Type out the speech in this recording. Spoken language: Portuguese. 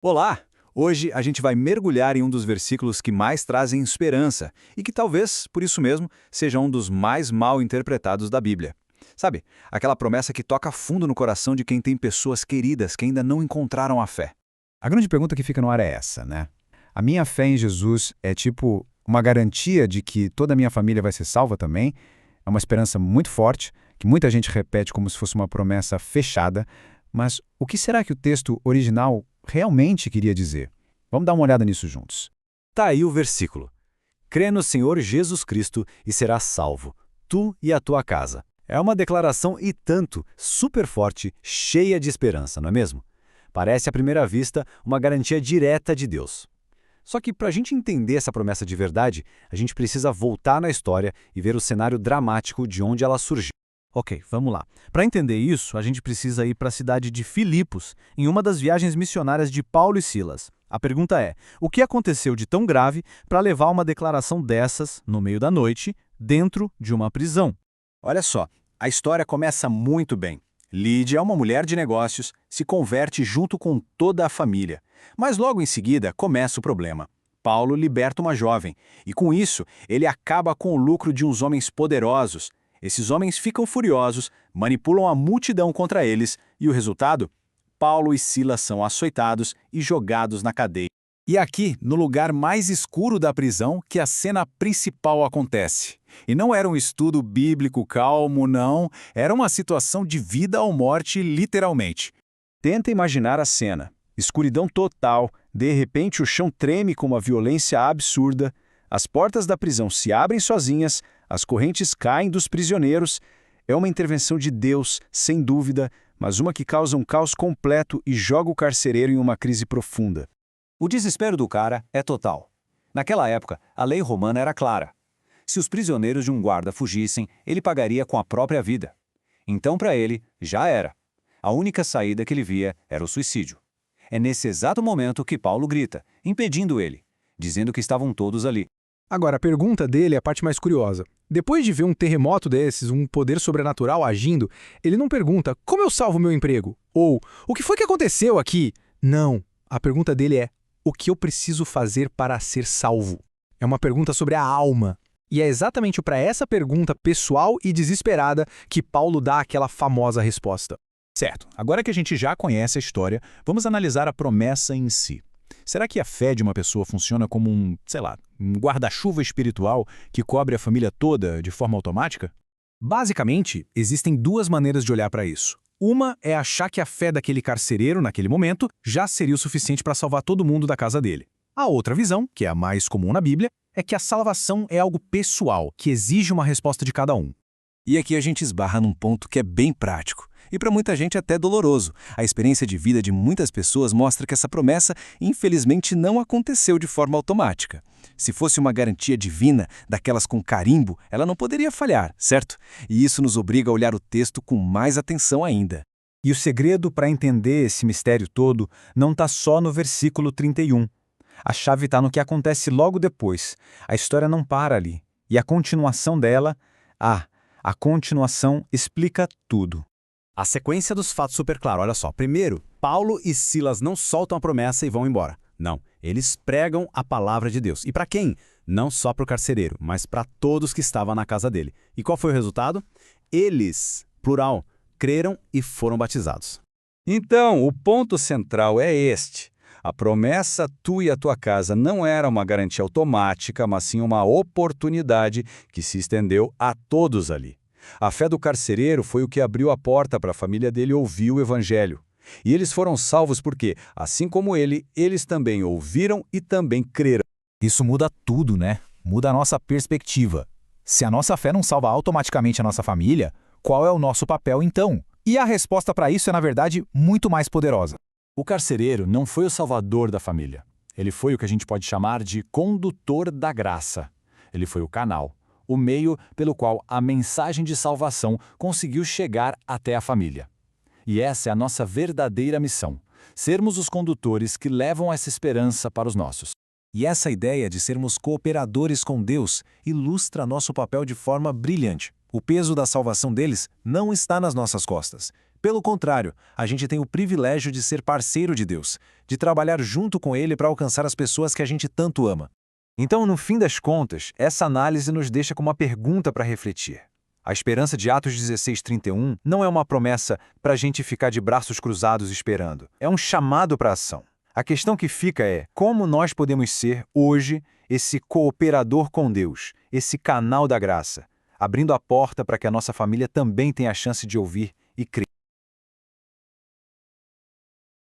Olá! Hoje a gente vai mergulhar em um dos versículos que mais trazem esperança e que talvez, por isso mesmo, seja um dos mais mal interpretados da Bíblia. Sabe, aquela promessa que toca fundo no coração de quem tem pessoas queridas que ainda não encontraram a fé. A grande pergunta que fica no ar é essa, né? A minha fé em Jesus é tipo uma garantia de que toda a minha família vai ser salva também? É uma esperança muito forte, que muita gente repete como se fosse uma promessa fechada, mas o que será que o texto original realmente queria dizer? Vamos dar uma olhada nisso juntos. Tá aí o versículo. Crê no Senhor Jesus Cristo e serás salvo, tu e a tua casa. É uma declaração e tanto, super forte, cheia de esperança, não é mesmo? Parece à primeira vista uma garantia direta de Deus. Só que para a gente entender essa promessa de verdade, a gente precisa voltar na história e ver o cenário dramático de onde ela surgiu. Ok, vamos lá. Para entender isso, a gente precisa ir para a cidade de Filipos, em uma das viagens missionárias de Paulo e Silas. A pergunta é: o que aconteceu de tão grave para levar uma declaração dessas, no meio da noite, dentro de uma prisão? Olha só, a história começa muito bem. Lídia é uma mulher de negócios, se converte junto com toda a família. Mas logo em seguida começa o problema. Paulo liberta uma jovem, e com isso ele acaba com o lucro de uns homens poderosos. Esses homens ficam furiosos, manipulam a multidão contra eles, e o resultado? Paulo e Silas são açoitados e jogados na cadeia. E aqui, no lugar mais escuro da prisão, que a cena principal acontece. E não era um estudo bíblico calmo, não. Era uma situação de vida ou morte, literalmente. Tenta imaginar a cena. Escuridão total, de repente o chão treme com uma violência absurda, as portas da prisão se abrem sozinhas, as correntes caem dos prisioneiros. É uma intervenção de Deus, sem dúvida, mas uma que causa um caos completo e joga o carcereiro em uma crise profunda. O desespero do cara é total. Naquela época, a lei romana era clara. Se os prisioneiros de um guarda fugissem, ele pagaria com a própria vida. Então, para ele, já era. A única saída que ele via era o suicídio. É nesse exato momento que Paulo grita, impedindo ele, dizendo que estavam todos ali. Agora, a pergunta dele é a parte mais curiosa. Depois de ver um terremoto desses, um poder sobrenatural agindo, ele não pergunta, como eu salvo meu emprego? Ou, o que foi que aconteceu aqui? Não. A pergunta dele é, o que eu preciso fazer para ser salvo? É uma pergunta sobre a alma. E é exatamente para essa pergunta pessoal e desesperada que Paulo dá aquela famosa resposta. Certo, agora que a gente já conhece a história, vamos analisar a promessa em si. Será que a fé de uma pessoa funciona como um guarda-chuva espiritual que cobre a família toda de forma automática? Basicamente, existem duas maneiras de olhar para isso. Uma é achar que a fé daquele carcereiro, naquele momento, já seria o suficiente para salvar todo mundo da casa dele. A outra visão, que é a mais comum na Bíblia, é que a salvação é algo pessoal, que exige uma resposta de cada um. E aqui a gente esbarra num ponto que é bem prático. E para muita gente até doloroso. A experiência de vida de muitas pessoas mostra que essa promessa, infelizmente, não aconteceu de forma automática. Se fosse uma garantia divina, daquelas com carimbo, ela não poderia falhar, certo? E isso nos obriga a olhar o texto com mais atenção ainda. E o segredo para entender esse mistério todo não está só no versículo 31. A chave está no que acontece logo depois. A história não para ali. E a continuação dela, a continuação explica tudo. A sequência dos fatos super clara, olha só. Primeiro, Paulo e Silas não soltam a promessa e vão embora. Não, eles pregam a palavra de Deus. E para quem? Não só para o carcereiro, mas para todos que estavam na casa dele. E qual foi o resultado? Eles, plural, creram e foram batizados. Então, o ponto central é este. A promessa tu e a tua casa não era uma garantia automática, mas sim uma oportunidade que se estendeu a todos ali. A fé do carcereiro foi o que abriu a porta para a família dele ouvir o evangelho. E eles foram salvos porque, assim como ele, eles também ouviram e também creram. Isso muda tudo, né? Muda a nossa perspectiva. Se a nossa fé não salva automaticamente a nossa família, qual é o nosso papel então? E a resposta para isso é, na verdade, muito mais poderosa. O carcereiro não foi o salvador da família. Ele foi o que a gente pode chamar de condutor da graça. Ele foi o canal, o meio pelo qual a mensagem de salvação conseguiu chegar até a família. E essa é a nossa verdadeira missão, sermos os condutores que levam essa esperança para os nossos. E essa ideia de sermos cooperadores com Deus ilustra nosso papel de forma brilhante. O peso da salvação deles não está nas nossas costas. Pelo contrário, a gente tem o privilégio de ser parceiro de Deus, de trabalhar junto com Ele para alcançar as pessoas que a gente tanto ama. Então, no fim das contas, essa análise nos deixa com uma pergunta para refletir. A esperança de Atos 16:31 não é uma promessa para a gente ficar de braços cruzados esperando. É um chamado para a ação. A questão que fica é como nós podemos ser, hoje, esse cooperador com Deus, esse canal da graça, abrindo a porta para que a nossa família também tenha a chance de ouvir e crer.